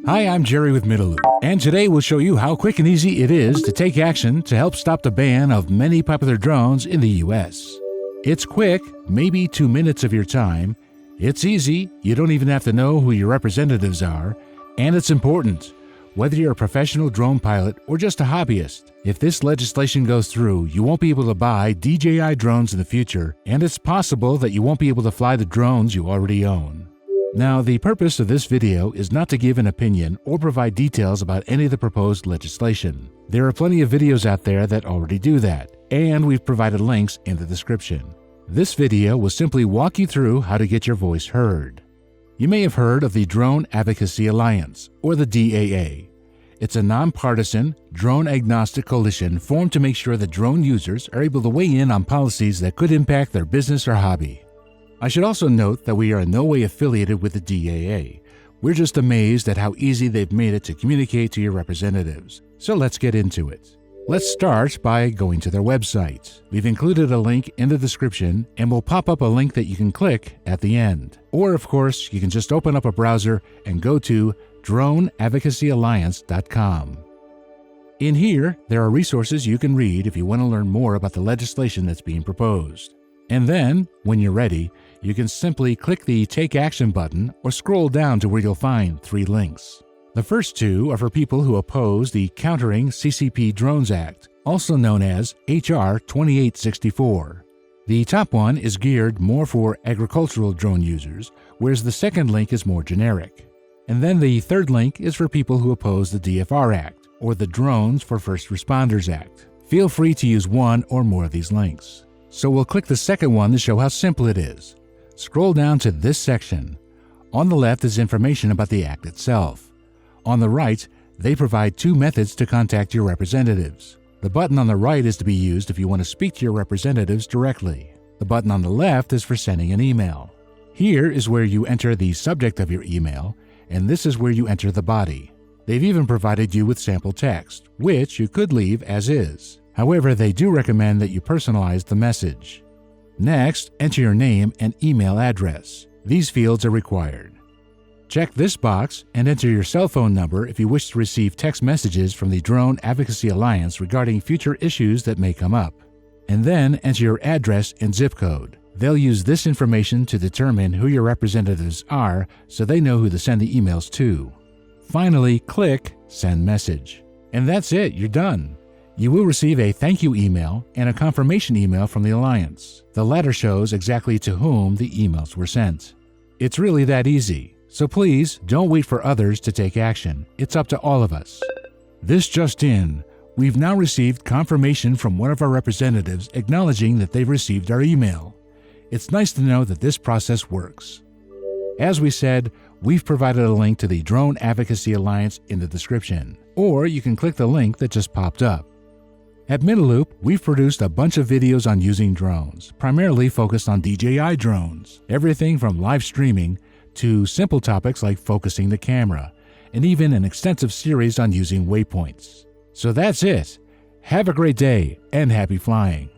Hi, I'm Jerry with Middleloop, and today we'll show you how quick and easy it is to take action to help stop the ban of many popular drones in the US. It's quick, maybe 2 minutes of your time. It's easy, you don't even have to know who your representatives are, and it's important. Whether you're a professional drone pilot or just a hobbyist, if this legislation goes through, you won't be able to buy DJI drones in the future, and it's possible that you won't be able to fly the drones you already own. Now, the purpose of this video is not to give an opinion or provide details about any of the proposed legislation. There are plenty of videos out there that already do that, and we've provided links in the description. This video will simply walk you through how to get your voice heard. You may have heard of the Drone Advocacy Alliance, or the DAA. It's a nonpartisan, drone-agnostic coalition formed to make sure that drone users are able to weigh in on policies that could impact their business or hobby. I should also note that we are in no way affiliated with the DAA. We're just amazed at how easy they've made it to communicate to your representatives. So let's get into it. Let's start by going to their website. We've included a link in the description, and we'll pop up a link that you can click at the end. Or, of course, you can just open up a browser and go to droneadvocacyalliance.com. In here, there are resources you can read if you want to learn more about the legislation that's being proposed. And then, when you're ready, you can simply click the Take Action button or scroll down to where you'll find 3 links. The first 2 are for people who oppose the Countering CCP Drones Act, also known as HR 2864. The top one is geared more for agricultural drone users, whereas the second link is more generic. And then the third link is for people who oppose the DFR Act, or the Drones for First Responders Act. Feel free to use one or more of these links. So we'll click the second one to show how simple it is. Scroll down to this section. On the left is information about the Act itself. On the right, they provide 2 methods to contact your representatives. The button on the right is to be used if you want to speak to your representatives directly. The button on the left is for sending an email. Here is where you enter the subject of your email, and this is where you enter the body. They've even provided you with sample text, which you could leave as is. However, they do recommend that you personalize the message. Next, enter your name and email address. These fields are required. Check this box and enter your cell phone number if you wish to receive text messages from the Drone Advocacy Alliance regarding future issues that may come up. And then enter your address and zip code. They'll use this information to determine who your representatives are so they know who to send the emails to. Finally, click Send Message. And that's it, you're done. You will receive a thank you email and a confirmation email from the Alliance. The latter shows exactly to whom the emails were sent. It's really that easy, so please don't wait for others to take action. It's up to all of us. This just in, we've now received confirmation from one of our representatives acknowledging that they've received our email. It's nice to know that this process works. As we said, we've provided a link to the Drone Advocacy Alliance in the description, or you can click the link that just popped up. At Middleloop, we've produced a bunch of videos on using drones, primarily focused on DJI drones. Everything from live streaming to simple topics like focusing the camera, and even an extensive series on using waypoints. So that's it. Have a great day and happy flying.